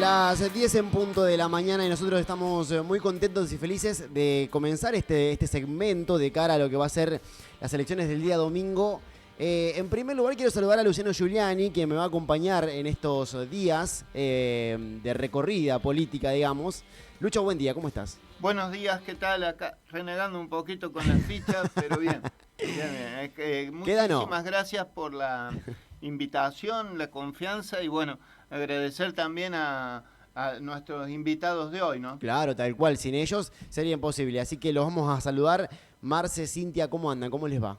Las 10 en punto de la mañana y nosotros estamos muy contentos y felices de comenzar este segmento de cara a lo que va a ser las elecciones del día domingo. En primer lugar quiero saludar a Luciano Giuliani, que me va a acompañar en estos días de recorrida política, digamos. Lucho, buen día, ¿cómo estás? Buenos días, ¿qué tal? Acá renegando un poquito con las fichas, pero bien. Muchísimas gracias por la invitación, la confianza y bueno, agradecer también a nuestros invitados de hoy, ¿no? Claro, tal cual, sin ellos sería imposible. Así que los vamos a saludar. Marce, Cintia, ¿cómo andan? ¿Cómo les va?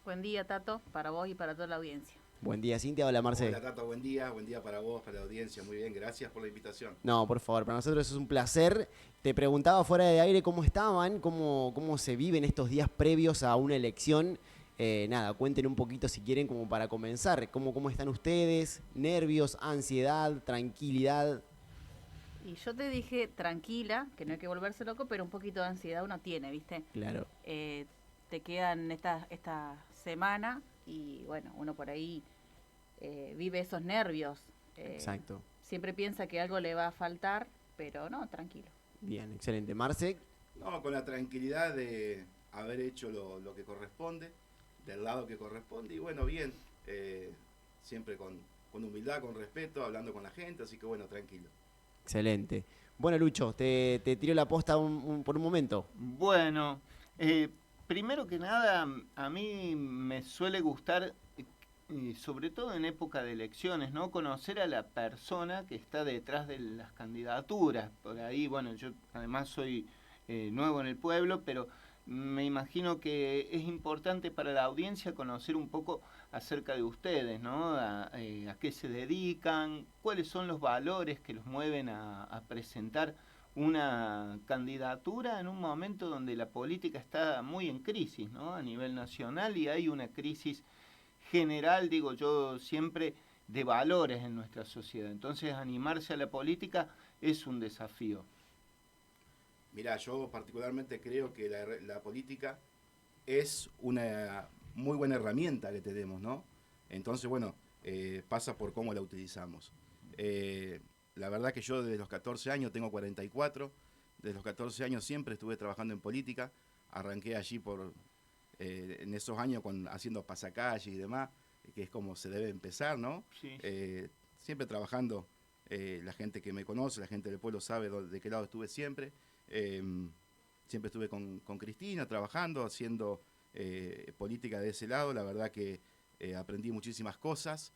Buen día, Tato, para vos y para toda la audiencia. Buen día, Cintia. Hola, Marce. Hola, Tato, buen día para vos, para la audiencia. Muy bien, gracias por la invitación. No, por favor, para nosotros es un placer. Te preguntaba fuera de aire cómo estaban, cómo se viven estos días previos a una elección. Nada, cuenten un poquito si quieren como para comenzar. ¿Cómo están ustedes? ¿Nervios, ansiedad, tranquilidad? Y yo te dije tranquila, que no hay que volverse loco, pero un poquito de ansiedad uno tiene, ¿viste? Claro. Te quedan esta semana y bueno, uno por ahí vive esos nervios. Exacto. Siempre piensa que algo le va a faltar, pero no, tranquilo. Bien, excelente. Marce. No, con la tranquilidad de haber hecho lo que corresponde, del lado que corresponde, y bueno, bien, siempre con humildad, con respeto, hablando con la gente, así que bueno, tranquilo. Excelente. Bueno, Lucho, te tiro la posta por un momento. Bueno, primero que nada, a mí me suele gustar, sobre todo en época de elecciones, ¿no? Conocer a la persona que está detrás de las candidaturas. Por ahí, bueno, yo además soy nuevo en el pueblo, pero me imagino que es importante para la audiencia conocer un poco acerca de ustedes, ¿no? A qué se dedican, cuáles son los valores que los mueven a presentar una candidatura en un momento donde la política está muy en crisis, ¿no? A nivel nacional, y hay una crisis general, digo yo siempre, de valores en nuestra sociedad. Entonces, animarse a la política es un desafío. Mirá, yo particularmente creo que la política es una muy buena herramienta que tenemos, ¿no? Entonces, bueno, pasa por cómo la utilizamos. La verdad que yo desde los 14 años, tengo 44, desde los 14 años siempre estuve trabajando en política, arranqué allí en esos años haciendo pasacalles y demás, que es como se debe empezar, ¿no? Sí. Siempre trabajando, la gente que me conoce, la gente del pueblo sabe de qué lado estuve siempre. Siempre estuve con Cristina trabajando, haciendo política de ese lado. La verdad que aprendí muchísimas cosas,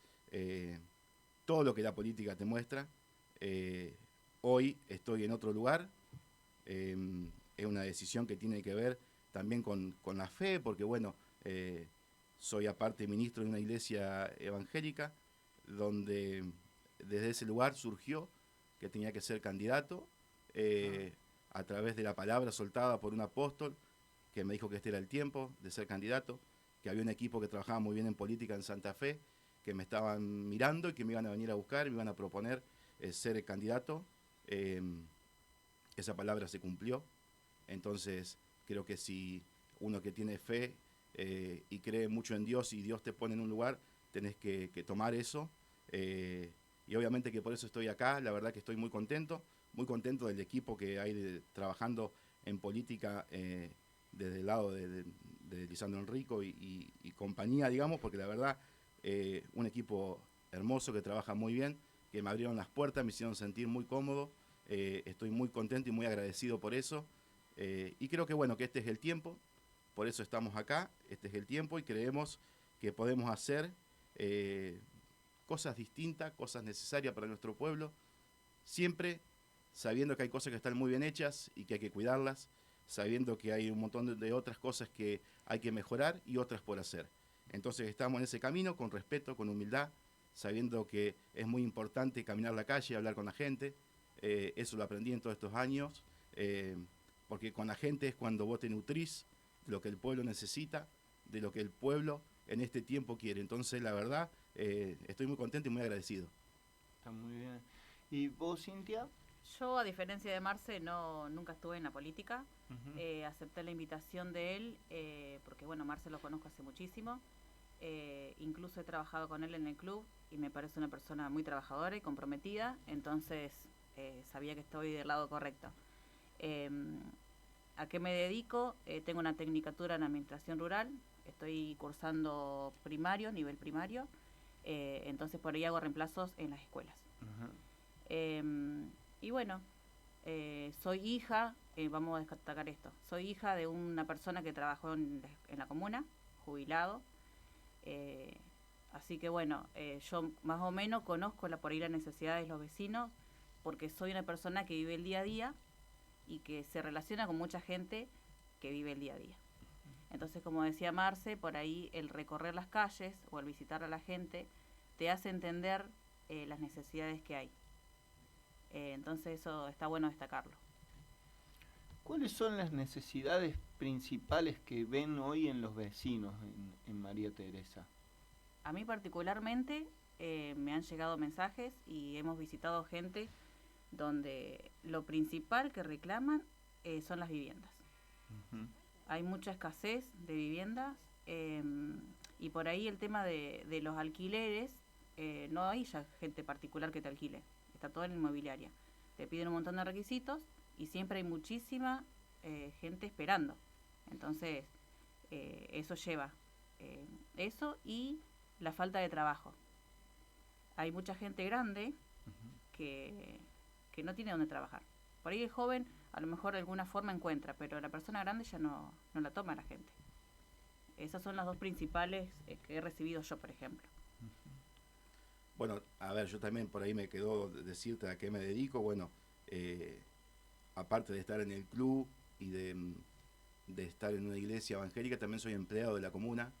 todo lo que la política te muestra. Hoy estoy en otro lugar, es una decisión que tiene que ver también con la fe, porque bueno, soy aparte ministro de una iglesia evangélica, donde desde ese lugar surgió que tenía que ser candidato, a través de la palabra soltada por un apóstol, que me dijo que este era el tiempo de ser candidato, que había un equipo que trabajaba muy bien en política en Santa Fe, que me estaban mirando y que me iban a venir a buscar, me iban a proponer ser el candidato. Esa palabra se cumplió. Entonces creo que si uno que tiene fe y cree mucho en Dios y Dios te pone en un lugar, tenés que tomar eso. Y obviamente que por eso estoy acá. La verdad que estoy muy contento del equipo que hay trabajando en política desde el lado de Lisandro Enrico y compañía, digamos, porque la verdad, un equipo hermoso que trabaja muy bien, que me abrieron las puertas, me hicieron sentir muy cómodo. Estoy muy contento y muy agradecido por eso. Y creo que bueno, que este es el tiempo, por eso estamos acá, este es el tiempo y creemos que podemos hacer cosas distintas, cosas necesarias para nuestro pueblo, siempre sabiendo que hay cosas que están muy bien hechas y que hay que cuidarlas, sabiendo que hay un montón de otras cosas que hay que mejorar y otras por hacer. Entonces estamos en ese camino con respeto, con humildad, sabiendo que es muy importante caminar la calle, hablar con la gente. Eso lo aprendí en todos estos años, porque con la gente es cuando vos te nutrís de lo que el pueblo necesita, de lo que el pueblo en este tiempo quiere. Entonces, la verdad, estoy muy contento y muy agradecido. Está muy bien. ¿Y vos, Cintia? Yo, a diferencia de Marce, nunca estuve en la política. Uh-huh. Acepté la invitación de él porque, bueno, Marce lo conozco hace muchísimo. incluso he trabajado con él en el club y me parece una persona muy trabajadora y comprometida, entonces sabía que estoy del lado correcto. ¿A qué me dedico? Tengo una tecnicatura en administración rural, estoy cursando primario, nivel primario, entonces por ahí hago reemplazos en las escuelas. Y bueno, soy hija, vamos a destacar esto, soy hija de una persona que trabajó en la comuna, jubilado, así que bueno, yo más o menos conozco por ahí las necesidades de los vecinos, porque soy una persona que vive el día a día y que se relaciona con mucha gente que vive el día a día. Entonces, como decía Marce, por ahí el recorrer las calles o el visitar a la gente te hace entender las necesidades que hay. Entonces eso está bueno destacarlo. ¿Cuáles son las necesidades principales que ven hoy en los vecinos en María Teresa? A mí particularmente me han llegado mensajes y hemos visitado gente donde lo principal que reclaman son las viviendas. Uh-huh. Hay mucha escasez de viviendas y por ahí el tema de los alquileres, no hay ya gente particular que te alquile, está todo en la inmobiliaria. Te piden un montón de requisitos y siempre hay muchísima gente esperando. Entonces, eso lleva eso y la falta de trabajo. Hay mucha gente grande uh-huh. que no tiene dónde trabajar. Por ahí el joven a lo mejor de alguna forma encuentra, pero la persona grande ya no la toma la gente. Esas son las dos principales que he recibido yo, por ejemplo. Bueno, a ver, yo también por ahí me quedó decirte a qué me dedico. Bueno, aparte de estar en el club y de estar en una iglesia evangélica, también soy empleado de la comuna.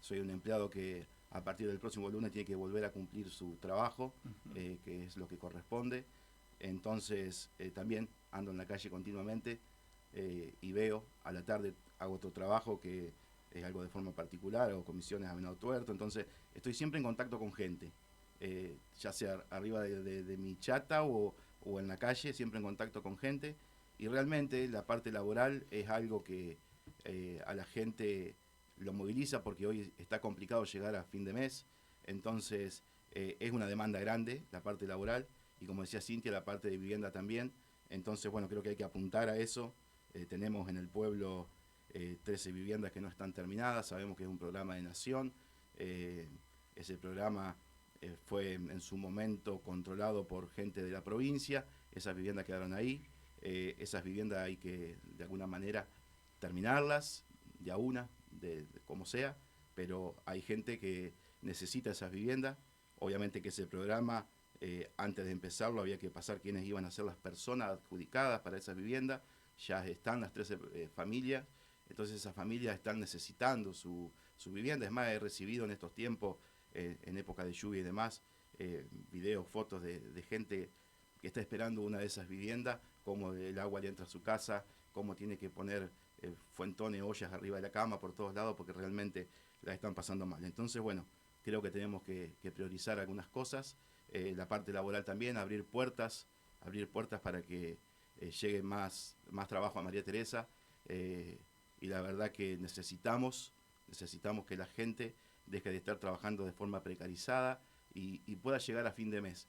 Soy un empleado que a partir del próximo lunes tiene que volver a cumplir su trabajo, uh-huh. Que es lo que corresponde. Entonces también ando en la calle continuamente y veo, a la tarde hago otro trabajo que es algo de forma particular, hago comisiones a Venado Tuerto, entonces estoy siempre en contacto con gente, ya sea arriba de mi chata o en la calle, siempre en contacto con gente, y realmente la parte laboral es algo que a la gente lo moviliza porque hoy está complicado llegar a fin de mes, entonces es una demanda grande la parte laboral. Y como decía Cintia, la parte de vivienda también. Entonces, bueno, creo que hay que apuntar a eso. Tenemos en el pueblo 13 viviendas que no están terminadas. Sabemos que es un programa de nación. Ese programa fue en su momento controlado por gente de la provincia. Esas viviendas quedaron ahí. Esas viviendas hay que, de alguna manera, terminarlas, de a una, de como sea. Pero hay gente que necesita esas viviendas. Obviamente que ese programa... antes de empezarlo había que pasar quiénes iban a ser las personas adjudicadas para esas viviendas, ya están las 13 familias, entonces esas familias están necesitando su vivienda. Es más, he recibido en estos tiempos, en época de lluvia y demás, videos, fotos de gente que está esperando una de esas viviendas, cómo el agua le entra a su casa, cómo tiene que poner fuentones, ollas arriba de la cama por todos lados porque realmente la están pasando mal. Entonces, bueno, creo que tenemos que priorizar algunas cosas. La parte laboral también, abrir puertas para que llegue más trabajo a María Teresa, y la verdad que necesitamos que la gente deje de estar trabajando de forma precarizada y pueda llegar a fin de mes,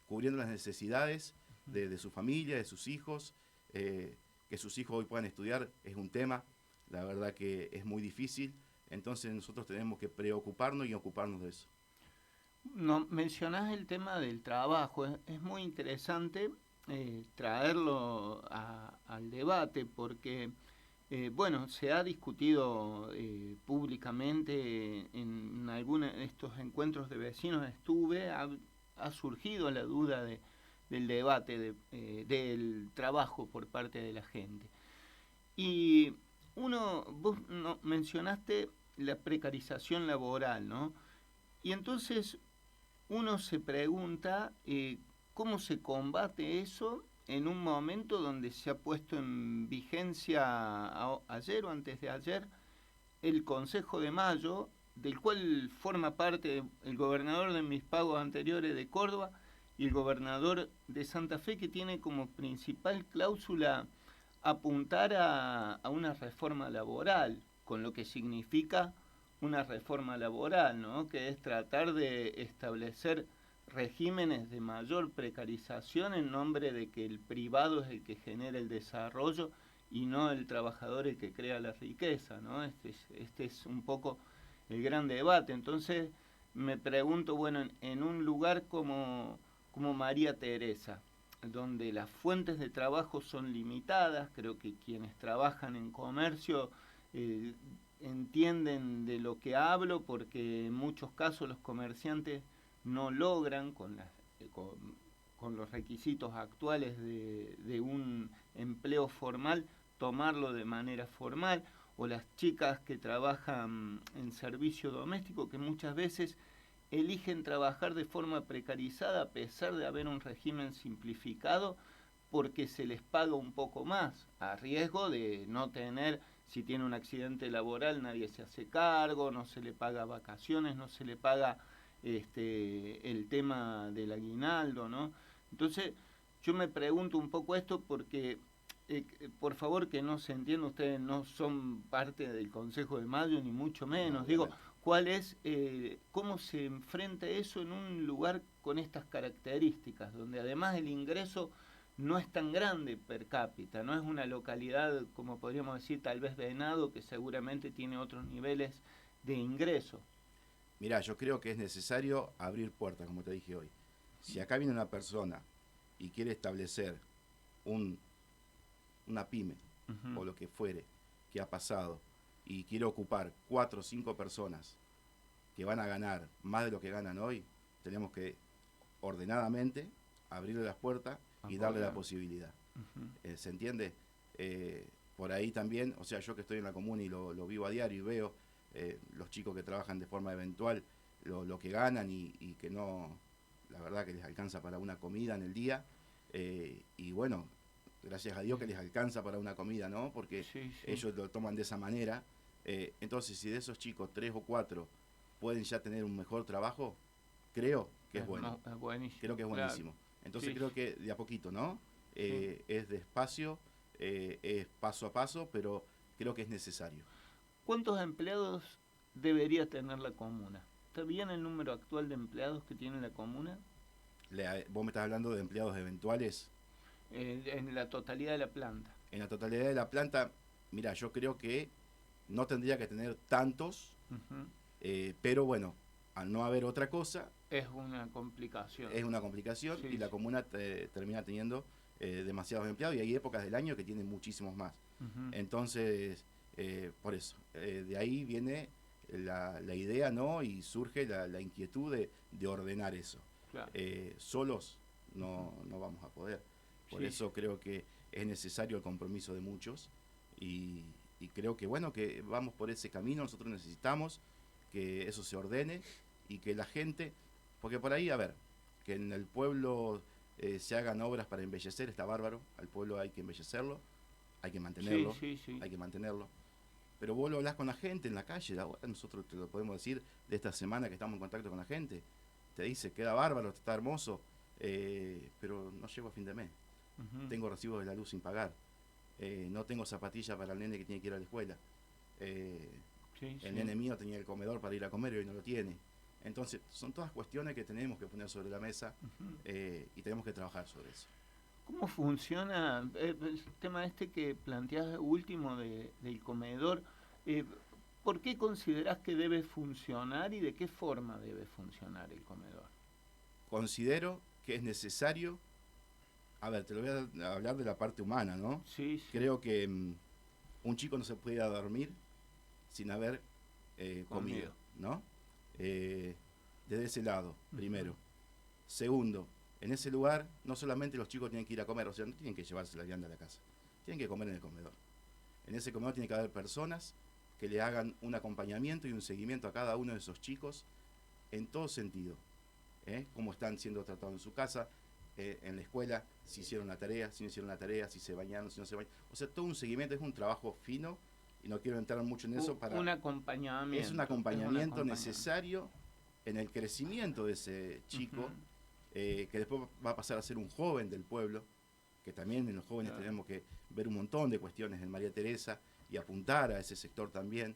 cubriendo las necesidades de su familia, de sus hijos, que sus hijos hoy puedan estudiar es un tema, la verdad que es muy difícil, entonces nosotros tenemos que preocuparnos y ocuparnos de eso. No, mencionás el tema del trabajo, es muy interesante traerlo al debate porque, bueno, se ha discutido públicamente en algunos de estos encuentros de vecinos ha surgido la duda del debate del trabajo por parte de la gente. Y vos mencionaste la precarización laboral, ¿no? Y entonces uno se pregunta cómo se combate eso en un momento donde se ha puesto en vigencia ayer o antes de ayer el Consejo de Mayo, del cual forma parte el gobernador de mis pagos anteriores de Córdoba y el gobernador de Santa Fe, que tiene como principal cláusula apuntar a una reforma laboral, con lo que significa una reforma laboral, ¿no? Que es tratar de establecer regímenes de mayor precarización en nombre de que el privado es el que genera el desarrollo y no el trabajador el que crea la riqueza, ¿no? Este es un poco el gran debate. Entonces me pregunto, bueno, en un lugar como María Teresa, donde las fuentes de trabajo son limitadas, creo que quienes trabajan en comercio entienden de lo que hablo, porque en muchos casos los comerciantes no logran con los requisitos actuales de un empleo formal tomarlo de manera formal, o las chicas que trabajan en servicio doméstico, que muchas veces eligen trabajar de forma precarizada a pesar de haber un régimen simplificado, porque se les paga un poco más, a riesgo de no tener, si tiene un accidente laboral nadie se hace cargo, no se le paga vacaciones, no se le paga el tema del aguinaldo, ¿no? Entonces yo me pregunto un poco esto porque por favor que no se entienda, ustedes no son parte del Consejo de Mayo ni mucho menos, No, digo, ¿cuál es, cómo se enfrenta eso en un lugar con estas características, donde además el ingreso no es tan grande per cápita, no es una localidad, como podríamos decir, tal vez Venado, que seguramente tiene otros niveles de ingreso? Mirá, yo creo que es necesario abrir puertas, como te dije hoy. Si acá viene una persona y quiere establecer un, una pyme, o lo que fuere, que ha pasado, y quiere ocupar 4 o 5 personas que van a ganar más de lo que ganan hoy, tenemos que ordenadamente abrirle las puertas y darle la posibilidad. ¿Se entiende? Por ahí también, o sea, yo que estoy en la comuna y lo vivo a diario y veo los chicos que trabajan de forma eventual, lo que ganan y que no, la verdad que les alcanza para una comida en el día, y bueno, gracias a Dios que les alcanza para una comida, ¿no? Porque ellos lo toman de esa manera. Entonces, si de esos chicos 3 o 4 pueden ya tener un mejor trabajo, creo que es bueno. No, es buenísimo. Creo que es buenísimo. Entonces creo que de a poquito, ¿no? Es despacio, es paso a paso, pero creo que es necesario. ¿Cuántos empleados debería tener la comuna? ¿Está bien el número actual de empleados que tiene la comuna? Vos me estás hablando de empleados eventuales. En la totalidad de la planta. En la totalidad de la planta, mira, yo creo que no tendría que tener tantos, pero bueno, al no haber otra cosa, es una complicación. Es una complicación y la comuna termina teniendo demasiados empleados, y hay épocas del año que tienen muchísimos más. Entonces, por eso, de ahí viene la idea, ¿no? Y surge la inquietud de ordenar eso. Claro. Solos no vamos a poder. Por eso creo que es necesario el compromiso de muchos, y creo que bueno, que vamos por ese camino. Nosotros necesitamos que eso se ordene y que la gente, porque por ahí, a ver, que en el pueblo se hagan obras para embellecer, está bárbaro. Al pueblo hay que embellecerlo, hay que mantenerlo, hay que mantenerlo. Pero vos lo hablás con la gente en la calle, ahora nosotros te lo podemos decir de esta semana que estamos en contacto con la gente, te dice, queda bárbaro, está hermoso, pero no llego a fin de mes. Tengo recibos de la luz sin pagar, no tengo zapatillas para el nene que tiene que ir a la escuela, el nene mío tenía el comedor para ir a comer y hoy no lo tiene. Entonces son todas cuestiones que tenemos que poner sobre la mesa, y tenemos que trabajar sobre eso. ¿Cómo funciona el tema este que planteas último del comedor? ¿Por qué considerás que debe funcionar y de qué forma debe funcionar el comedor? Considero que es necesario. A ver, te lo voy a hablar de la parte humana, ¿no? Creo que un chico no se puede ir a dormir sin haber comido, ¿no? Desde ese lado, primero. Segundo, en ese lugar no solamente los chicos tienen que ir a comer, o sea, no tienen que llevarse la vianda a la casa, tienen que comer en el comedor. En ese comedor tiene que haber personas que le hagan un acompañamiento y un seguimiento a cada uno de esos chicos en todo sentido. Cómo están siendo tratados en su casa, en la escuela, si hicieron la tarea, si no hicieron la tarea, si se bañaron, si no se bañaron. O sea, todo un seguimiento, es un trabajo fino, y no quiero entrar mucho en eso. Un acompañamiento. Es un acompañamiento necesario en el crecimiento de ese chico, que después va a pasar a ser un joven del pueblo, que también en los jóvenes tenemos que ver un montón de cuestiones en María Teresa y apuntar a ese sector también.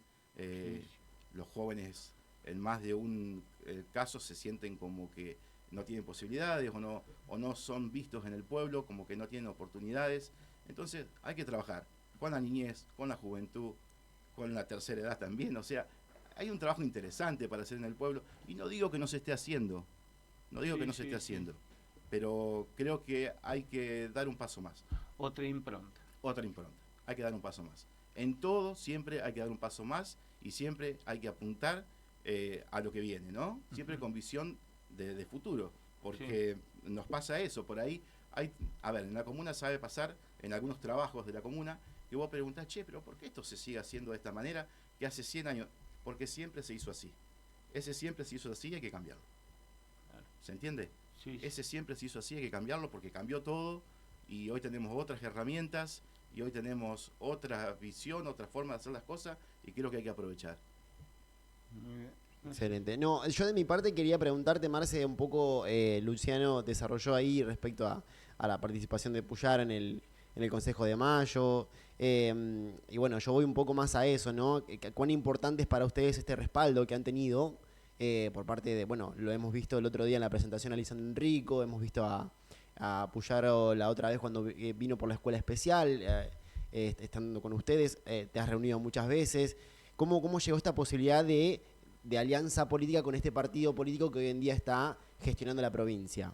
los jóvenes en más de un caso se sienten como que no tienen posibilidades o no son vistos en el pueblo, como que no tienen oportunidades. Entonces hay que trabajar con la niñez, con la juventud, con la tercera edad también. O sea, hay un trabajo interesante para hacer en el pueblo y no digo que no se esté haciendo, pero creo que hay que dar un paso más. Otra impronta. Hay que dar un paso más. En todo siempre hay que dar un paso más y siempre hay que apuntar a lo que viene, ¿no? Siempre con visión de futuro, porque nos pasa eso, por ahí en la comuna sabe pasar, en algunos trabajos de la comuna, que vos preguntás, pero ¿por qué esto se sigue haciendo de esta manera que hace 100 años? Porque siempre se hizo así. Ese siempre se hizo así y hay que cambiarlo. Claro. ¿Se entiende? Sí. Ese siempre se hizo así, hay que cambiarlo porque cambió todo y hoy tenemos otras herramientas y hoy tenemos otra visión, otra forma de hacer las cosas y creo que hay que aprovechar. Excelente. No, yo de mi parte quería preguntarte, Marce, un poco, Luciano desarrolló ahí respecto a la participación de Puyar en el Consejo de Mayo. Y bueno, yo voy un poco más a eso, ¿no? ¿Cuán importante es para ustedes este respaldo que han tenido por parte de, bueno, lo hemos visto el otro día en la presentación a Lisandro Enrico, hemos visto a Puyaro la otra vez cuando vino por la escuela especial, estando con ustedes, te has reunido muchas veces. ¿Cómo llegó esta posibilidad de alianza política con este partido político que hoy en día está gestionando la provincia?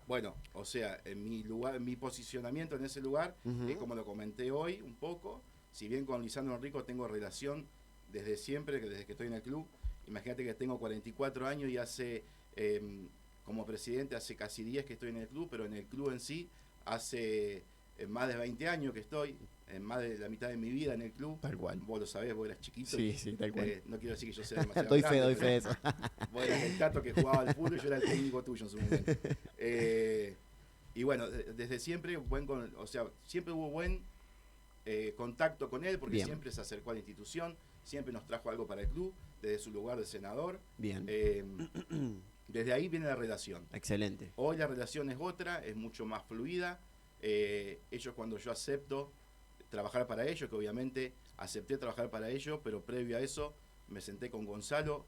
Bueno, o sea, en mi posicionamiento en ese lugar, es como lo comenté hoy un poco, si bien con Lisandro Enrico tengo relación desde siempre, desde que estoy en el club. Imagínate que tengo 44 años y como presidente hace casi 10 que estoy en el club, pero en el club en sí hace más de 20 años que estoy, más de la mitad de mi vida en el club. Tal cual. Vos lo sabés, vos eras chiquito. Sí, tal cual. No quiero decir que yo sea demasiado doy grande, fe de eso. Vos eras el Tato que jugaba al fútbol y yo era el técnico tuyo en su momento. Y bueno, desde siempre, siempre hubo buen contacto con él, porque Bien. siempre se acercó a la institución, siempre nos trajo algo para el club, desde su lugar de senador. Bien. Desde ahí viene la relación. Excelente. Hoy la relación es otra, es mucho más fluida. Ellos, cuando yo acepto trabajar para ellos, que obviamente acepté trabajar para ellos, pero previo a eso me senté con Gonzalo,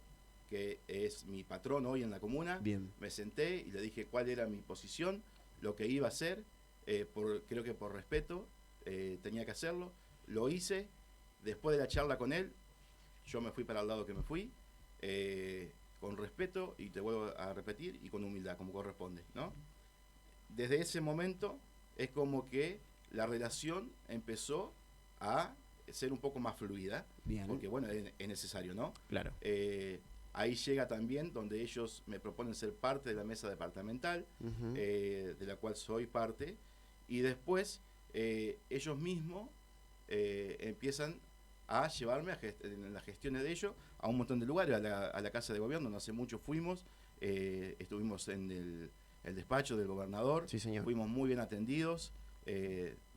que es mi patrón hoy en la comuna. Bien. Me senté y le dije cuál era mi posición, lo que iba a hacer, creo que por respeto tenía que hacerlo. Lo hice. Después de la charla con él, yo me fui para el lado que me fui, con respeto, y te vuelvo a repetir, y con humildad, como corresponde, ¿no? Desde ese momento es como que la relación empezó a ser un poco más fluida. Bien. Porque bueno, es necesario, ¿no? Claro. Ahí llega también donde ellos me proponen ser parte de la mesa departamental, de la cual soy parte, y después ellos mismos empiezan a llevarme en las gestiones de ellos a un montón de lugares, a la Casa de Gobierno. No hace mucho fuimos, estuvimos en el despacho del gobernador. Sí, señor. Fuimos muy bien atendidos.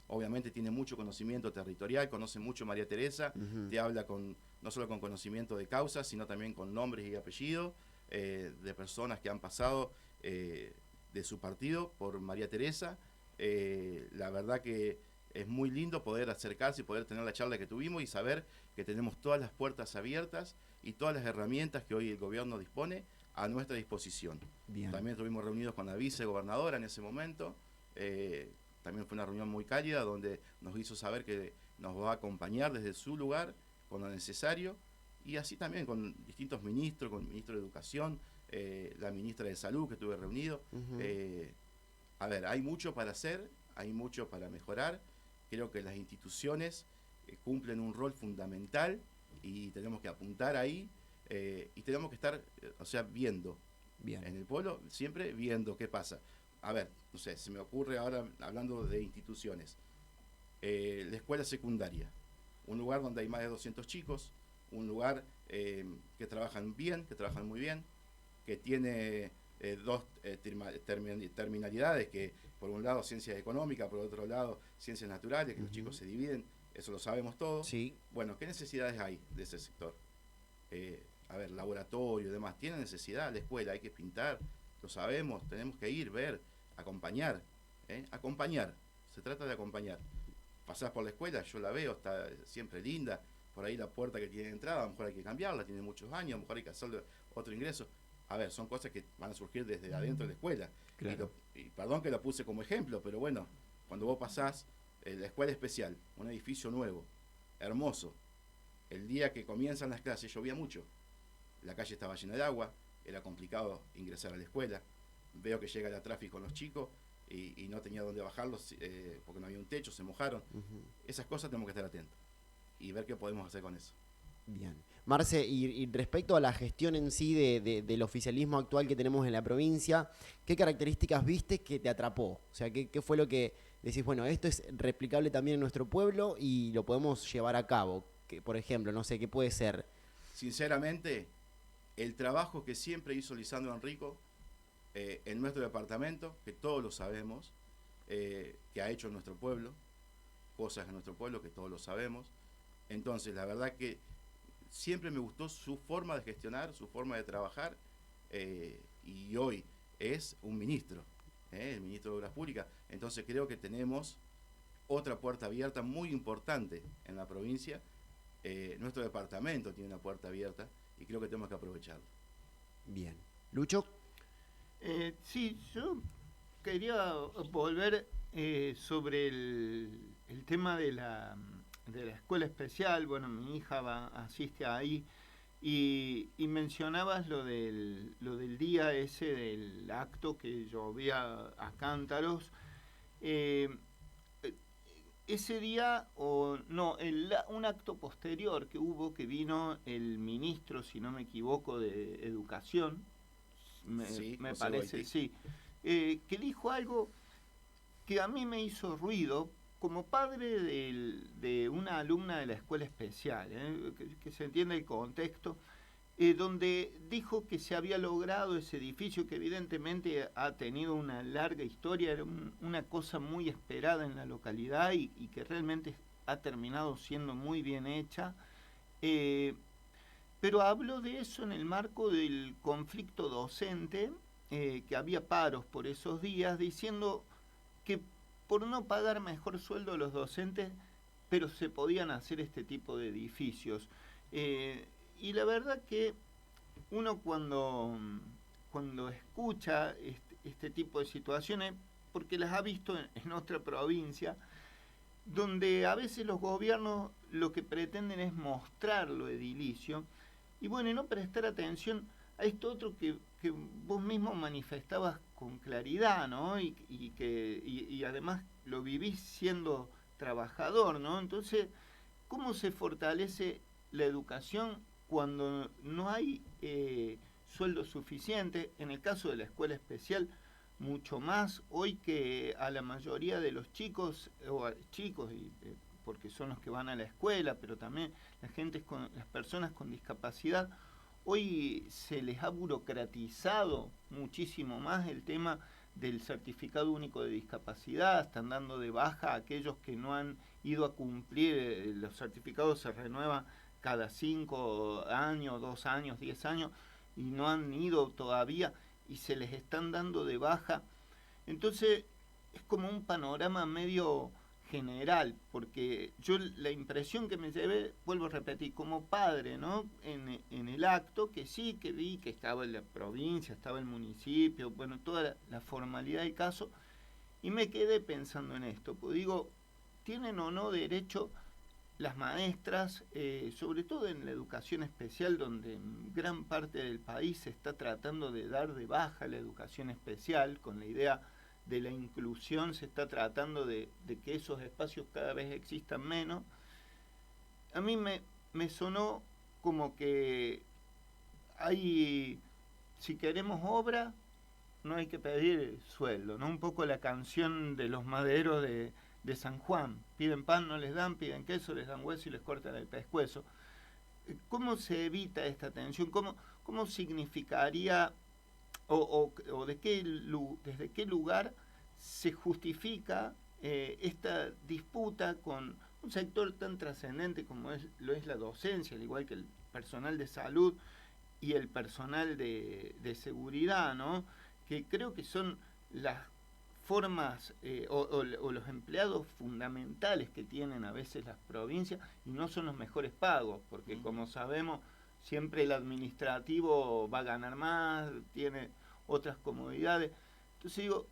Obviamente tiene mucho conocimiento territorial, conoce mucho María Teresa, te habla no solo con conocimiento de causas, sino también con nombres y apellidos de personas que han pasado de su partido por María Teresa. La verdad que es muy lindo poder acercarse y poder tener la charla que tuvimos y saber que tenemos todas las puertas abiertas y todas las herramientas que hoy el gobierno dispone a nuestra disposición. Bien. También estuvimos reunidos con la vicegobernadora en ese momento. También fue una reunión muy cálida donde nos hizo saber que nos va a acompañar desde su lugar con lo necesario, y así también con distintos ministros, con el ministro de Educación, la ministra de Salud que estuve reunido. Hay mucho para hacer, hay mucho para mejorar. Creo que las instituciones cumplen un rol fundamental y tenemos que apuntar ahí, y tenemos que estar, viendo. Bien. En el pueblo, siempre viendo qué pasa. No sé, se me ocurre ahora, hablando de instituciones, la escuela secundaria, un lugar donde hay más de 200 chicos, un lugar que trabajan bien, que trabajan muy bien, que tiene dos terminalidades, que por un lado ciencias económicas, por otro lado ciencias naturales, que los chicos se dividen, eso lo sabemos todos. Sí. Bueno, ¿qué necesidades hay de ese sector? Laboratorio y demás, tiene necesidad la escuela, hay que pintar, lo sabemos, tenemos que ir, ver, acompañar, acompañar, se trata de acompañar. Pasás por la escuela, yo la veo, está siempre linda, por ahí la puerta que tiene de entrada, a lo mejor hay que cambiarla, tiene muchos años, a lo mejor hay que hacerle otro ingreso. A ver, son cosas que van a surgir desde adentro de la escuela. Claro. Y perdón que lo puse como ejemplo, pero bueno, cuando vos pasás la escuela especial, un edificio nuevo, hermoso, el día que comienzan las clases llovía mucho, la calle estaba llena de agua, era complicado ingresar a la escuela, veo que llega el tráfico con los chicos y no tenía dónde bajarlos porque no había un techo, se mojaron. Esas cosas tenemos que estar atentos y ver qué podemos hacer con eso. Bien. Marce, y respecto a la gestión en sí del oficialismo actual que tenemos en la provincia, ¿qué características viste que te atrapó? O sea, ¿qué fue lo que decís, bueno, esto es replicable también en nuestro pueblo y lo podemos llevar a cabo? Que, por ejemplo, no sé, ¿qué puede ser? Sinceramente, el trabajo que siempre hizo Lisandro Enrico en nuestro departamento, que todos lo sabemos, que ha hecho en nuestro pueblo, cosas en nuestro pueblo que todos lo sabemos. Entonces, la verdad que siempre me gustó su forma de gestionar, su forma de trabajar, y hoy es un ministro, el ministro de Obras Públicas. Entonces creo que tenemos otra puerta abierta muy importante en la provincia. Nuestro departamento tiene una puerta abierta y creo que tenemos que aprovecharlo. Bien. ¿Lucho? Sí, yo quería volver sobre el tema de la escuela especial. Bueno, mi hija asiste ahí y mencionabas lo del día ese del acto que llovía a cántaros. Ese día, o no, un acto posterior que hubo, que vino el ministro, si no me equivoco, de Educación, me parece, sí, que dijo algo que a mí me hizo ruido como padre de una alumna de la escuela especial, que se entienda el contexto, donde dijo que se había logrado ese edificio que evidentemente ha tenido una larga historia, era una cosa muy esperada en la localidad y que realmente ha terminado siendo muy bien hecha. Pero hablo de eso en el marco del conflicto docente, que había paros por esos días, diciendo que por no pagar mejor sueldo a los docentes, pero se podían hacer este tipo de edificios. Y la verdad que uno cuando escucha este tipo de situaciones, porque las ha visto en otra provincia, donde a veces los gobiernos lo que pretenden es mostrar lo edilicio, y bueno, y no prestar atención a esto otro que vos mismo manifestabas con claridad, ¿no? Y además lo vivís siendo trabajador, ¿no? Entonces, ¿cómo se fortalece la educación cuando no hay sueldo suficiente? En el caso de la escuela especial, mucho más hoy que a la mayoría de los chicos, porque son los que van a la escuela, pero también las personas con discapacidad, hoy se les ha burocratizado muchísimo más el tema del certificado único de discapacidad. Están dando de baja a aquellos que no han ido a cumplir, los certificados se renuevan cada 5 años, 2 años, 10 años, y no han ido todavía y se les están dando de baja. Entonces es como un panorama medio general, porque yo la impresión que me llevé, vuelvo a repetir, como padre, ¿no? En el acto, que sí, que vi que estaba en la provincia, estaba el municipio, bueno, toda la formalidad del caso, y me quedé pensando en esto, pues digo, ¿tienen o no derecho las maestras, sobre todo en la educación especial, donde en gran parte del país se está tratando de dar de baja la educación especial, con la idea de la inclusión, se está tratando de que esos espacios cada vez existan menos? A mí me sonó como que si queremos obra, no hay que pedir sueldo, ¿no? Un poco la canción de los maderos de San Juan: piden pan, no les dan; piden queso, les dan hueso y les cortan el pescuezo. ¿Cómo se evita esta tensión? ¿Cómo significaría o desde qué lugar se justifica esta disputa con un sector tan trascendente como lo es la docencia, al igual que el personal de salud y el personal de seguridad, ¿no? Que creo que son las formas o los empleados fundamentales que tienen a veces las provincias y no son los mejores pagos, porque como sabemos, siempre el administrativo va a ganar más, tiene otras comodidades. Entonces digo,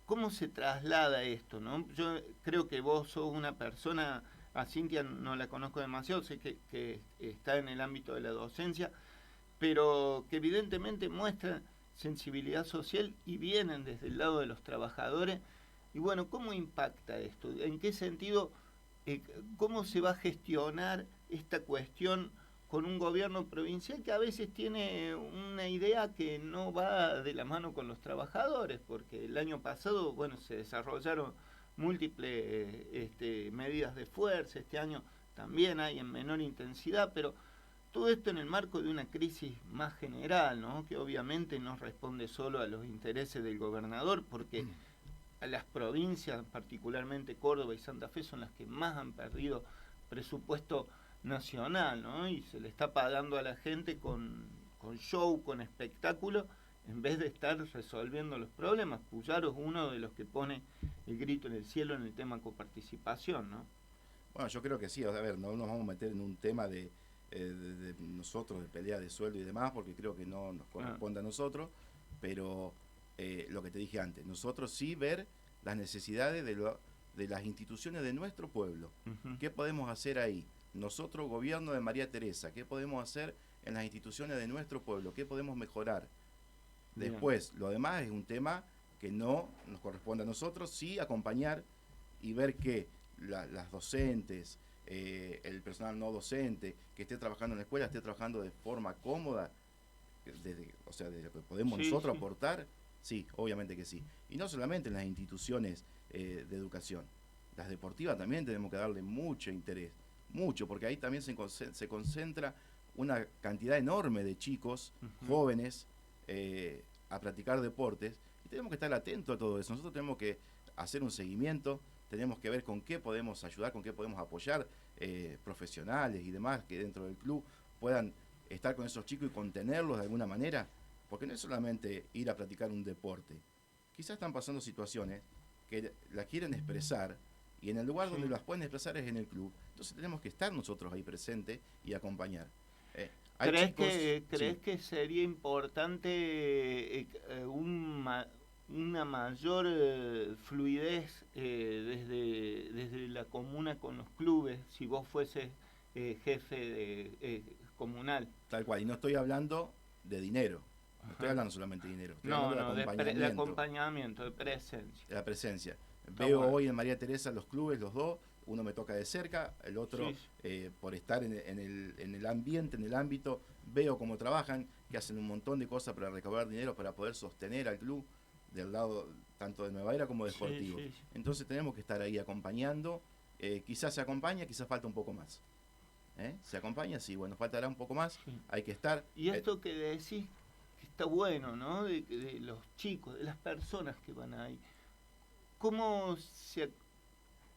¿cómo se traslada esto, no? Yo creo que vos sos una persona, a Cintia no la conozco demasiado, sé que está en el ámbito de la docencia, pero que evidentemente muestra sensibilidad social y vienen desde el lado de los trabajadores. Y bueno, ¿cómo impacta esto? ¿En qué sentido, cómo se va a gestionar esta cuestión con un gobierno provincial que a veces tiene una idea que no va de la mano con los trabajadores? Porque el año pasado, bueno, se desarrollaron múltiples medidas de fuerza, este año también hay en menor intensidad, pero todo esto en el marco de una crisis más general, ¿no? Que obviamente no responde solo a los intereses del gobernador, porque a las provincias, particularmente Córdoba y Santa Fe, son las que más han perdido presupuesto nacional, ¿no? Y se le está pagando a la gente con show, con espectáculo, en vez de estar resolviendo los problemas. Puyaro es uno de los que pone el grito en el cielo en el tema coparticipación, ¿no? Bueno, yo creo que sí. A ver, no nos vamos a meter en un tema de nosotros, de pelea de sueldo y demás, porque creo que no nos corresponde a nosotros, pero lo que te dije antes, nosotros sí ver las necesidades de las instituciones de nuestro pueblo. ¿Qué podemos hacer ahí? Nosotros, gobierno de María Teresa, ¿qué podemos hacer en las instituciones de nuestro pueblo? ¿Qué podemos mejorar? Después, lo demás es un tema que no nos corresponde a nosotros, sí acompañar y ver que las docentes, el personal no docente que esté trabajando en la escuela esté trabajando de forma cómoda, o sea, de lo que podemos nosotros aportar, sí, obviamente que sí. Y no solamente en las instituciones de educación, las deportivas también tenemos que darle mucho interés, mucho, porque ahí también se concentra una cantidad enorme de chicos, jóvenes, a practicar deportes, y tenemos que estar atentos a todo eso. Nosotros tenemos que hacer un seguimiento, tenemos que ver con qué podemos ayudar, con qué podemos apoyar, profesionales y demás que dentro del club puedan estar con esos chicos y contenerlos de alguna manera, porque no es solamente ir a practicar un deporte. Quizás están pasando situaciones que la quieren expresar y en el lugar donde las pueden expresar es en el club. Entonces tenemos que estar nosotros ahí presentes y acompañar. ¿Crees que sería importante una mayor fluidez desde la comuna con los clubes si vos fueses jefe comunal? Tal cual, y no estoy hablando de dinero, no estoy hablando solamente de dinero, estoy hablando de acompañamiento, de presencia. De la presencia. Veo hoy en María Teresa los clubes, los dos, uno me toca de cerca, el otro por estar en el ambiente, en el ámbito, veo cómo trabajan, que hacen un montón de cosas para recaudar dinero para poder sostener al club del lado tanto de Nueva Era como de Sportivo. Entonces tenemos que estar ahí acompañando, quizás se acompaña, quizás falta un poco más. ¿Se acompaña? Sí, bueno, faltará un poco más, hay que estar. Y esto que decís, que está bueno, ¿no? De los chicos, de las personas que van ahí. ¿Cómo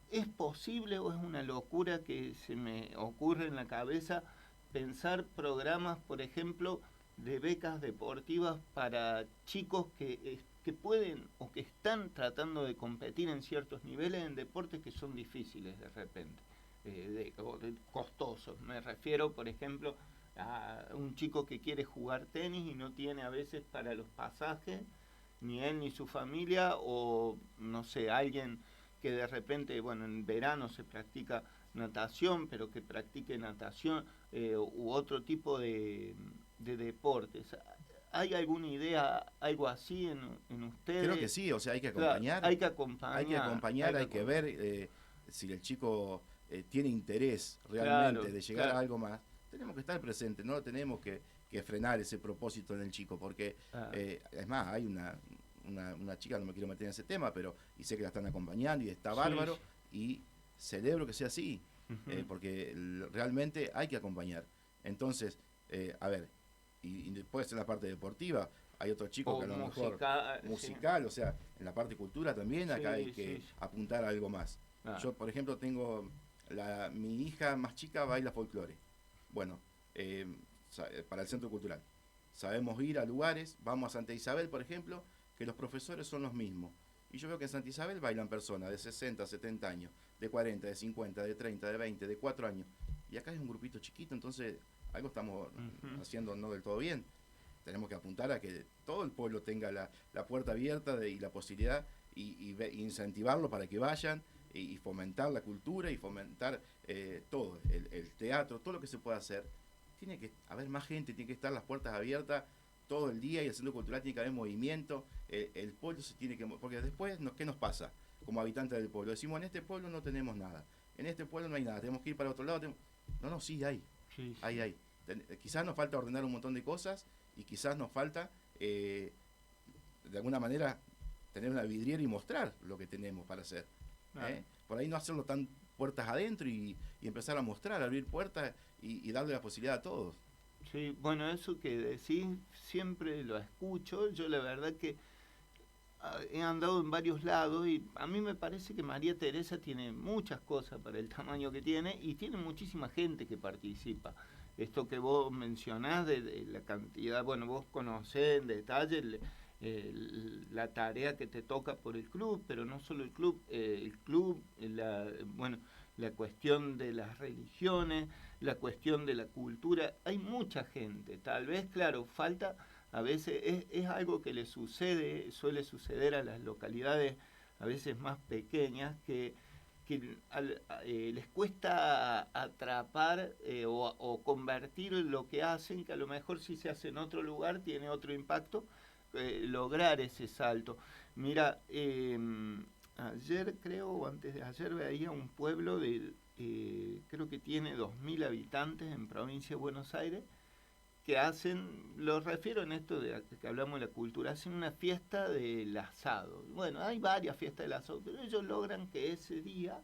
es posible o es una locura que se me ocurre en la cabeza pensar programas, por ejemplo, de becas deportivas para chicos que pueden o que están tratando de competir en ciertos niveles en deportes que son difíciles de repente, costosos? Me refiero, por ejemplo, a un chico que quiere jugar tenis y no tiene a veces para los pasajes, ni él ni su familia, o no sé, alguien que de repente, bueno, en verano se practica natación, pero que practique natación u otro tipo de deportes. ¿Hay alguna idea, algo así en ustedes? Creo que sí, o sea, hay que acompañar. Claro, hay que ver si el chico tiene interés realmente de llegar a algo más. Tenemos que estar presentes, no tenemos que frenar ese propósito en el chico, porque es más, hay una chica, no me quiero meter en ese tema, pero y sé que la están acompañando y está bárbaro, y celebro que sea así, porque realmente hay que acompañar. Entonces, a ver, y puede ser la parte deportiva, hay otros chicos que a lo mejor musical, o sea, en la parte cultura también acá hay que apuntar a algo más. Yo, por ejemplo, tengo mi hija más chica baila folclore. Bueno, para el centro cultural. Sabemos ir a lugares, vamos a Santa Isabel, por ejemplo, que los profesores son los mismos. Y yo veo que en Santa Isabel bailan personas de 60, 70 años, de 40, de 50, de 30, de 20, de 4 años. Y acá es un grupito chiquito, entonces algo estamos haciendo no del todo bien. Tenemos que apuntar a que todo el pueblo tenga la puerta abierta y la posibilidad y incentivarlo para que vayan y fomentar la cultura y fomentar todo, el teatro, todo lo que se pueda hacer. Tiene que haber más gente, tiene que estar las puertas abiertas todo el día y el centro cultural tiene que haber movimiento, el pueblo se tiene que... Porque después, ¿qué nos pasa como habitantes del pueblo? Decimos, en este pueblo no tenemos nada, en este pueblo no hay nada, tenemos que ir para otro lado. No, sí hay, hay. Quizás nos falta ordenar un montón de cosas y quizás nos falta, de alguna manera, tener una vidriera y mostrar lo que tenemos para hacer. Por ahí no hacerlo tan puertas adentro y empezar a mostrar, abrir puertas y darle la posibilidad a todos. Sí, bueno, eso que decís siempre lo escucho. Yo la verdad que he andado en varios lados y a mí me parece que María Teresa tiene muchas cosas para el tamaño que tiene y tiene muchísima gente que participa. Esto que vos mencionás de la cantidad, bueno, vos conocés en detalle la tarea que te toca por el club, pero no solo el club, la cuestión de las religiones, la cuestión de la cultura. Hay mucha gente, tal vez, claro, falta, a veces es algo que suele suceder a las localidades a veces más pequeñas, que les cuesta atrapar o convertir lo que hacen, que a lo mejor si se hace en otro lugar tiene otro impacto, lograr ese salto. Mira, ayer creo, o antes de ayer, veía un pueblo creo que tiene 2.000 habitantes en provincia de Buenos Aires, que hacen, lo refiero en esto de que hablamos de la cultura, hacen una fiesta del asado. Bueno, hay varias fiestas del asado, pero ellos logran que ese día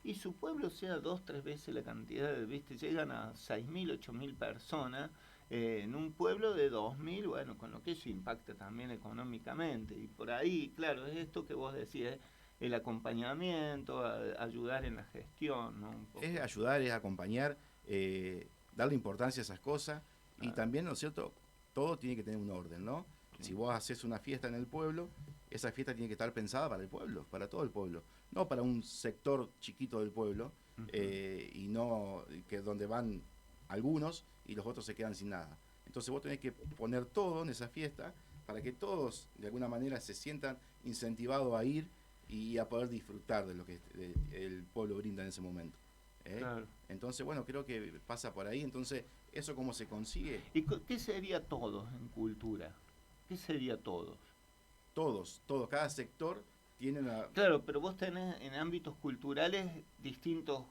y su pueblo sea 2, 3 veces la cantidad ¿viste? Llegan a 6.000, 8.000 personas en un pueblo de 2.000, bueno, con lo que eso impacta también económicamente. Y por ahí, claro, es esto que vos decías, el acompañamiento, ayudar en la gestión, ¿no? Un poco. Es ayudar, es acompañar, darle importancia a esas cosas y también, ¿no es cierto?, todo tiene que tener un orden, ¿no? Si vos haces una fiesta en el pueblo, esa fiesta tiene que estar pensada para el pueblo, para todo el pueblo, no para un sector chiquito del pueblo, y no que donde van algunos y los otros se quedan sin nada. Entonces vos tenés que poner todo en esa fiesta para que todos de alguna manera se sientan incentivados a ir y a poder disfrutar de lo que el pueblo brinda en ese momento. Claro. Entonces, bueno, creo que pasa por ahí. Entonces, ¿eso cómo se consigue? ¿Y qué sería todos en cultura? ¿Qué sería todos? Todos, cada sector tiene una... Claro, pero vos tenés en ámbitos culturales distintos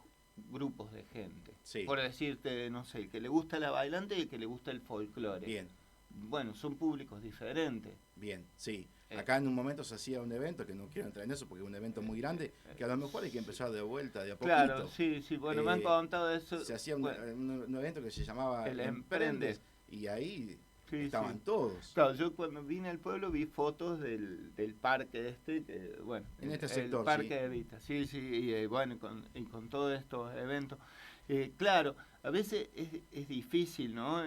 grupos de gente. Sí. Por decirte, no sé, el que le gusta la bailante y el que le gusta el folclore. Bien. Bueno, son públicos diferentes. Bien, sí. Acá en un momento se hacía un evento, que no quiero entrar en eso porque es un evento muy grande, que a lo mejor hay que empezar de vuelta, de a poquito. Claro, sí, bueno, me han contado eso. Se hacía un evento que se llamaba El Emprendes. Y ahí estaban todos. Claro, yo cuando vine al pueblo vi fotos del parque bueno, en este sector, el parque de Vista, sí, y bueno, con todos estos eventos. Claro, a veces es difícil, ¿no?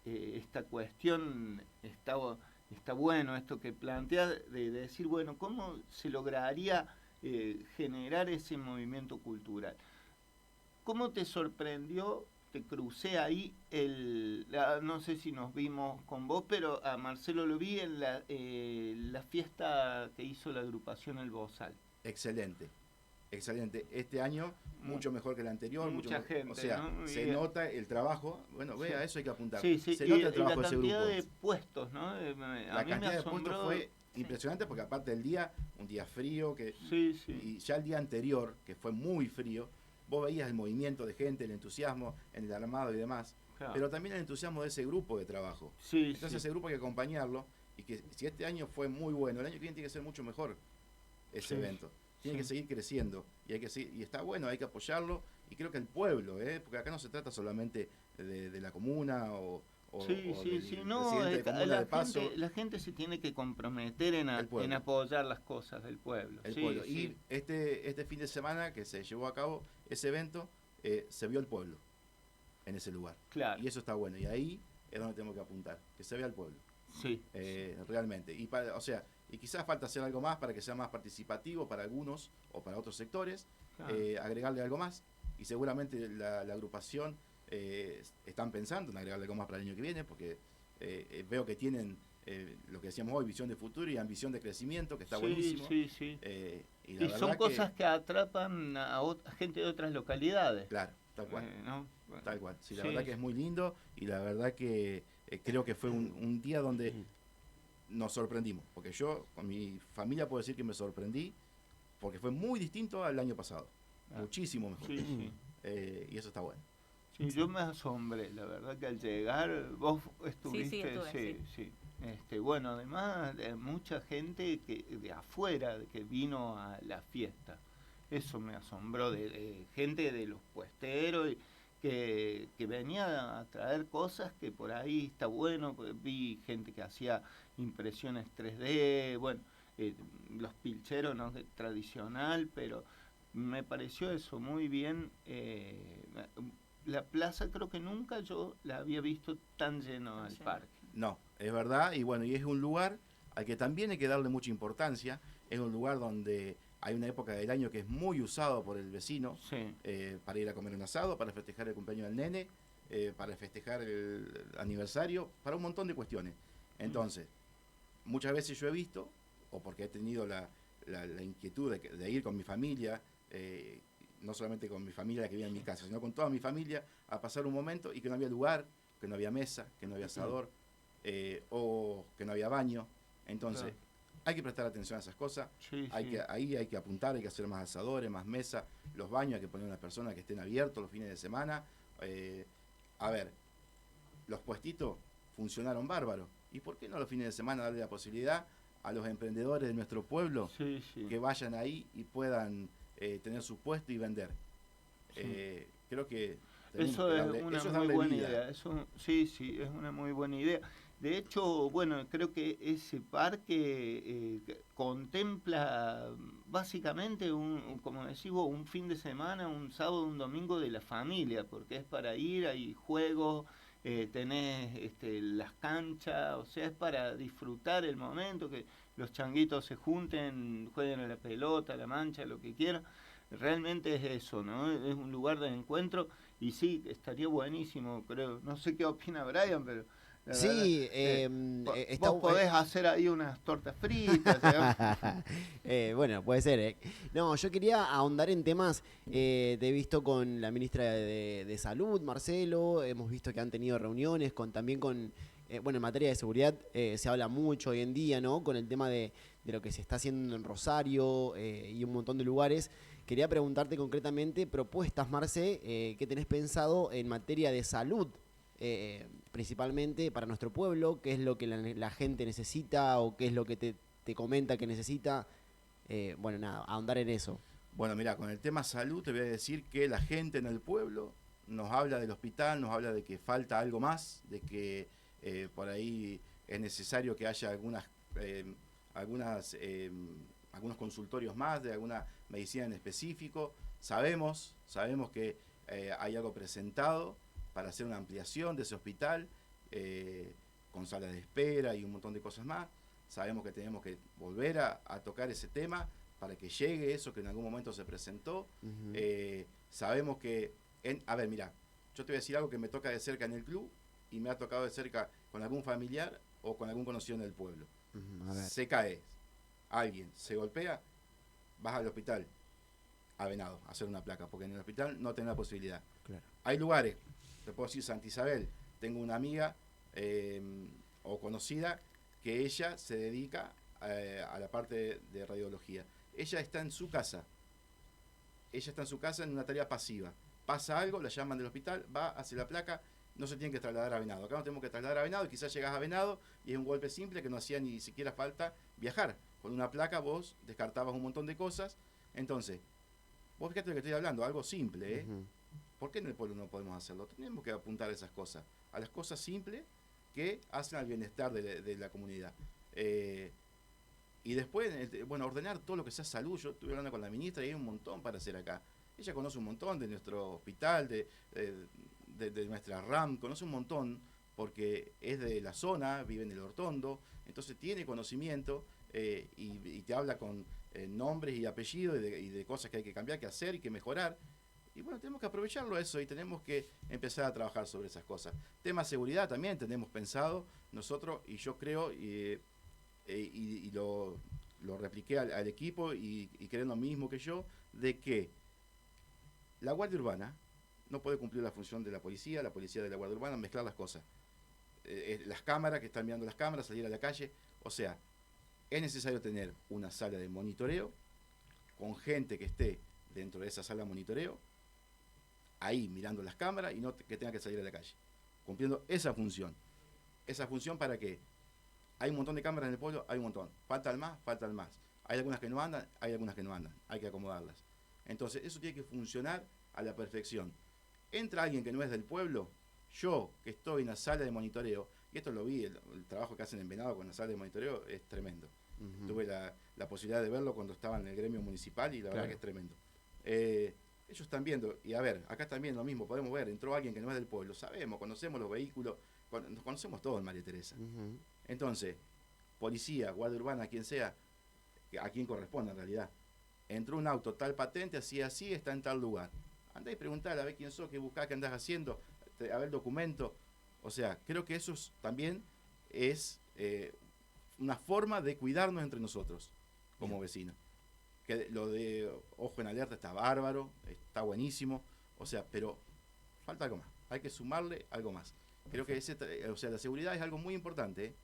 Esta cuestión está bueno esto que plantea de decir, bueno, ¿cómo se lograría generar ese movimiento cultural? ¿Cómo te sorprendió? Te crucé ahí, no sé si nos vimos con vos, pero a Marcelo lo vi en la fiesta que hizo la agrupación El Bozal. Excelente. Este año mucho mejor que el anterior. Mucha gente, o sea, ¿no? se nota el trabajo. Bueno, a eso hay que apuntar. Sí, se nota el trabajo de ese grupo. La cantidad de puestos, ¿no? La cantidad de puestos fue impresionante porque aparte del día, un día frío, y ya el día anterior, que fue muy frío, vos veías el movimiento de gente, el entusiasmo en el armado y demás, claro. Pero también el entusiasmo de ese grupo de trabajo. Entonces ese grupo hay que acompañarlo y que si este año fue muy bueno, el año que viene tiene que ser mucho mejor ese evento. Tiene que seguir creciendo y está bueno, hay que apoyarlo y creo que el pueblo, porque acá no se trata solamente de la comuna o no, la gente se tiene que comprometer en apoyar las cosas del pueblo. Pueblo. Y este fin de semana que se llevó a cabo ese evento, se vio el pueblo en ese lugar. Claro. Y eso está bueno. Y ahí es donde tenemos que apuntar, que se vea el pueblo. Sí. Realmente. Y y quizás falta hacer algo más para que sea más participativo para algunos o para otros sectores, Claro. agregarle algo más, y seguramente la agrupación están pensando en agregarle algo más para el año que viene, porque veo que tienen lo que decíamos hoy, visión de futuro y ambición de crecimiento, que está buenísimo. Sí, sí. Y Y la son verdad cosas que atrapan a gente de otras localidades. Claro, tal cual. ¿No? Bueno, Tal cual. Sí, la sí, verdad que es muy lindo y la verdad que creo que fue un día donde nos sorprendimos. Porque yo, con mi familia, puedo decir que me sorprendí porque fue muy distinto al año pasado. Ah, Muchísimo mejor. Sí. Y eso está bueno. Sí, yo me asombré, la verdad que al llegar, vos estuviste, estuve, sí. Bueno, además mucha gente de afuera que vino a la fiesta, eso me asombró, de gente de los puesteros que venía a traer cosas que por ahí está bueno, pues vi gente que hacía impresiones 3D, bueno, los pilcheros no tradicional, pero me pareció eso muy bien. La plaza creo que nunca yo la había visto tan lleno al parque. No, es verdad, y bueno, y es un lugar al que también hay que darle mucha importancia. Es un lugar donde hay una época del año que es muy usado por el vecino, Sí. para ir a comer un asado, para festejar el cumpleaños del nene, para festejar el aniversario, para un montón de cuestiones. Entonces, muchas veces yo he visto, o porque he tenido la inquietud de ir con mi familia, no solamente con mi familia que vive en mi casa, sino con toda mi familia, a pasar un momento y que no había lugar, que no había mesa, que no había asador, o que no había baño. Entonces, Claro. hay que prestar atención a esas cosas. Sí, sí. Ahí hay que apuntar, hay que hacer más asadores, más mesas, los baños hay que poner unas personas que estén abiertos los fines de semana. A ver, los puestitos funcionaron bárbaros. ¿Y por qué no los fines de semana darle la posibilidad a los emprendedores de nuestro pueblo Sí, sí. que vayan ahí y puedan tener su puesto y vender? Sí. Creo que Eso es una eso muy darle buena vida. idea. Sí, es una muy buena idea. De hecho, bueno, creo que ese parque contempla básicamente como decimos, un fin de semana, un sábado, un domingo de la familia, porque es para ir, hay juegos, tenés las canchas, o sea, es para disfrutar el momento, que los changuitos se junten, jueguen a la pelota, a la mancha, lo que quieran. Realmente es eso, ¿no? Es un lugar de encuentro y sí, estaría buenísimo, creo. No sé qué opina Brian, pero la verdad, Sí, está vos podés hacer ahí unas tortas fritas. bueno, puede ser. No, yo quería ahondar en temas. Te he visto con la ministra de Salud, Marcelo. Hemos visto que han tenido reuniones también con. Bueno, en materia de seguridad se habla mucho hoy en día, ¿no? Con el tema de lo que se está haciendo en Rosario y un montón de lugares. Quería preguntarte concretamente propuestas, Marce, ¿qué tenés pensado en materia de salud? Principalmente para nuestro pueblo, qué es lo que la gente necesita o qué es lo que te comenta que necesita. Bueno, nada, ahondar en eso. Bueno, mira, con el tema salud te voy a decir que la gente en el pueblo nos habla del hospital, nos habla de que falta algo más, de que por ahí es necesario que haya algunos consultorios más, de alguna medicina en específico. Sabemos que hay algo presentado para hacer una ampliación de ese hospital, con salas de espera y un montón de cosas más. Sabemos que tenemos que volver a tocar ese tema para que llegue eso que en algún momento se presentó. Sabemos que, a ver, mira, yo te voy a decir algo que me toca de cerca en el club y me ha tocado de cerca con algún familiar o con algún conocido del pueblo. A ver. Se cae alguien, se golpea, vas al hospital a Venado a hacer una placa, porque en el hospital no tenés la posibilidad. Claro. Hay lugares, te puedo decir Santa Isabel, tengo una amiga o conocida que ella se dedica a la parte de radiología. Ella está en su casa en una tarea pasiva. Pasa algo, la llaman del hospital, va, hace la placa, no se tiene que trasladar a Venado. Acá no tenemos que trasladar a Venado y quizás llegás a Venado y es un golpe simple que no hacía ni siquiera falta viajar. Con una placa vos descartabas un montón de cosas. Entonces, vos fíjate lo que estoy hablando, algo simple, ¿eh? ¿Por qué en el pueblo no podemos hacerlo? Tenemos que apuntar a esas cosas, a las cosas simples que hacen al bienestar de la comunidad. Y después, bueno, ordenar todo lo que sea salud. Yo estuve hablando con la ministra y hay un montón para hacer acá. Ella conoce un montón de nuestro hospital, de nuestra RAM, conoce un montón porque es de la zona, vive en el Hortondo, entonces tiene conocimiento. y te habla con nombres y apellidos y de cosas que hay que cambiar, que hacer y que mejorar. Y bueno, tenemos que aprovecharlo eso y tenemos que empezar a trabajar sobre esas cosas. Tema seguridad también tenemos pensado nosotros, y yo creo, y lo repliqué al equipo y creen lo mismo que yo, de que la Guardia Urbana no puede cumplir la función de la policía de la Guardia Urbana, mezclar las cosas. Las cámaras, que están mirando las cámaras, salir a la calle. O sea, es necesario tener una sala de monitoreo con gente que esté dentro de esa sala de monitoreo, ahí mirando las cámaras y no que tenga que salir a la calle, cumpliendo esa función. Esa función para que hay un montón de cámaras en el pueblo, hay un montón. Faltan más. Hay algunas que no andan, hay algunas que no andan. Hay que acomodarlas. Entonces, eso tiene que funcionar a la perfección. Entra alguien que no es del pueblo, yo que estoy en la sala de monitoreo, y esto lo vi, el trabajo que hacen en Venado con la sala de monitoreo es tremendo. Tuve la posibilidad de verlo cuando estaba en el gremio municipal y la verdad que es tremendo. Ellos están viendo, y a ver, acá también lo mismo, podemos ver, entró alguien que no es del pueblo, sabemos, conocemos los vehículos, nos conocemos todos en María Teresa. Entonces, policía, guardia urbana, quien sea, a quien corresponda en realidad, entró un auto tal patente, así, está en tal lugar. Andá y preguntá, a ver quién sos, qué buscás, qué andás haciendo, a ver el documento. O sea, creo que eso también es una forma de cuidarnos entre nosotros, como vecinos. Que lo de ojo en alerta está bárbaro, está buenísimo, o sea, pero falta algo más, hay que sumarle algo más. Creo que la seguridad es algo muy importante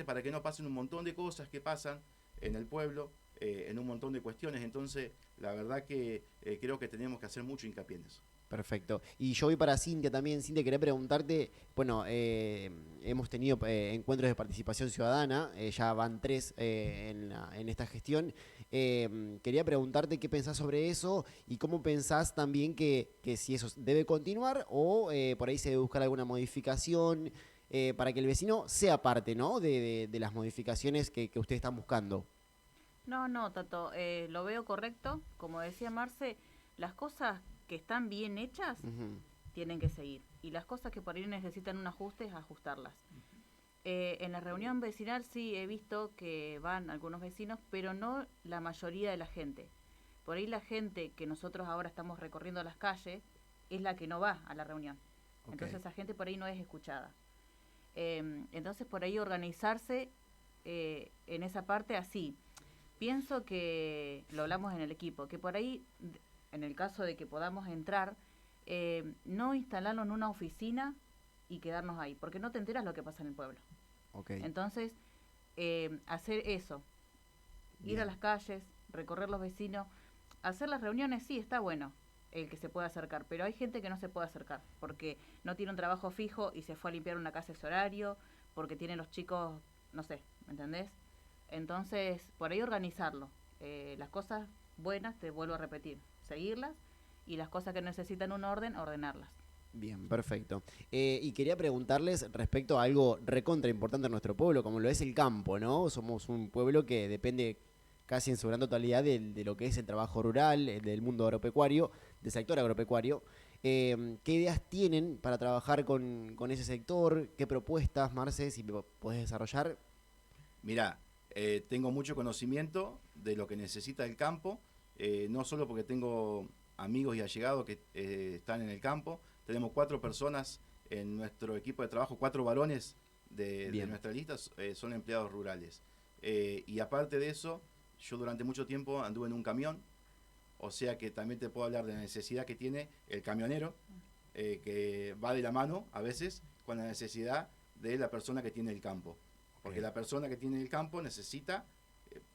para que no pasen un montón de cosas que pasan en el pueblo, en un montón de cuestiones. Entonces, la verdad que creo que tenemos que hacer mucho hincapié en eso. Perfecto. Y yo voy para Cintia también. Cintia, quería preguntarte, bueno, hemos tenido encuentros de participación ciudadana, ya van 3 en esta gestión. Quería preguntarte qué pensás sobre eso y cómo pensás también que si eso debe continuar o por ahí se debe buscar alguna modificación para que el vecino sea parte, ¿no?, de las modificaciones que ustedes están buscando. No, Tato, lo veo correcto. Como decía Marce, las cosas que están bien hechas tienen que seguir. Y las cosas que por ahí necesitan un ajuste, ajustarlas. En la reunión vecinal sí he visto que van algunos vecinos, pero no la mayoría de la gente. Por ahí la gente que nosotros ahora estamos recorriendo las calles es la que no va a la reunión. Okay. Entonces esa gente por ahí no es escuchada. Entonces por ahí organizarse en esa parte así. Pienso que, lo hablamos en el equipo, que por ahí, en el caso de que podamos entrar, no instalarlo en una oficina y quedarnos ahí, porque no te enteras lo que pasa en el pueblo. Okay. Entonces, hacer eso, ir a las calles, recorrer los vecinos, hacer las reuniones, sí, está bueno el que se pueda acercar, pero hay gente que no se puede acercar, porque no tiene un trabajo fijo y se fue a limpiar una casa ese horario, porque tienen los chicos, no sé, ¿me entendés? Entonces, por ahí organizarlo. Las cosas buenas, te vuelvo a repetir, seguirlas, y las cosas que necesitan un orden, ordenarlas. Bien, perfecto. Y quería preguntarles respecto a algo recontra importante en nuestro pueblo, como lo es el campo, ¿no? Somos un pueblo que depende casi en su gran totalidad de lo que es el trabajo rural, del mundo agropecuario, del sector agropecuario. ¿Qué ideas tienen para trabajar con ese sector? ¿Qué propuestas, Marce, si me podés desarrollar? Mirá, tengo mucho conocimiento de lo que necesita el campo, no solo porque tengo amigos y allegados que están en el campo. Tenemos 4 personas en nuestro equipo de trabajo, 4 varones de nuestra lista son empleados rurales. Y aparte de eso, yo durante mucho tiempo anduve en un camión, o sea que también te puedo hablar de la necesidad que tiene el camionero, que va de la mano a veces con la necesidad de la persona que tiene el campo. Porque la persona que tiene el campo necesita,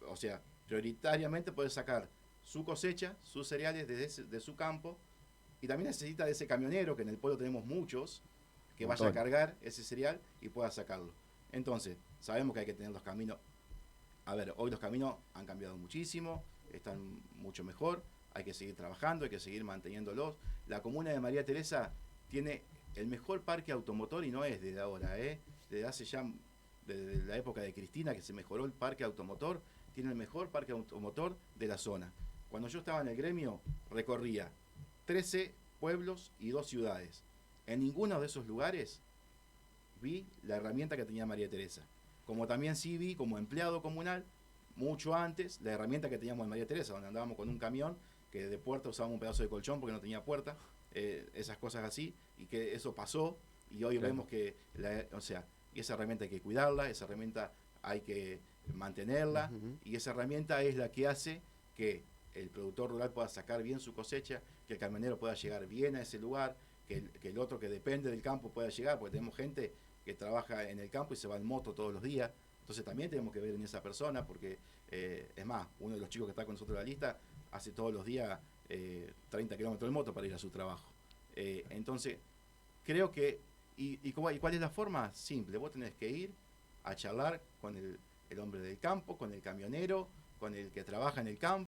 o sea, prioritariamente poder sacar su cosecha, sus cereales de su campo, y también necesita de ese camionero, que en el pueblo tenemos muchos, que vaya a cargar ese cereal y pueda sacarlo. Entonces, sabemos que hay que tener los caminos. A ver, hoy los caminos han cambiado muchísimo, están mucho mejor, hay que seguir trabajando, hay que seguir manteniéndolos. La comuna de María Teresa tiene el mejor parque automotor, y no es desde ahora, desde hace ya, desde la época de Cristina, que se mejoró el parque automotor, tiene el mejor parque automotor de la zona. Cuando yo estaba en el gremio, recorría 13 pueblos y 2 ciudades. En ninguno de esos lugares vi la herramienta que tenía María Teresa. Como también sí vi, como empleado comunal, mucho antes, la herramienta que teníamos en María Teresa, donde andábamos con un camión, que de puerta usábamos un pedazo de colchón porque no tenía puerta, esas cosas así, y que eso pasó, y hoy vemos que, o sea, y esa herramienta hay que cuidarla, esa herramienta hay que mantenerla, y esa herramienta es la que hace que el productor rural pueda sacar bien su cosecha, que el camionero pueda llegar bien a ese lugar, que el otro que depende del campo pueda llegar, porque tenemos gente que trabaja en el campo y se va en moto todos los días, entonces también tenemos que ver en esa persona, porque es más, uno de los chicos que está con nosotros en la lista hace todos los días 30 kilómetros en moto para ir a su trabajo. Entonces, creo que, ¿y cuál es la forma? Simple, vos tenés que ir a charlar con el hombre del campo, con el camionero, con el que trabaja en el campo,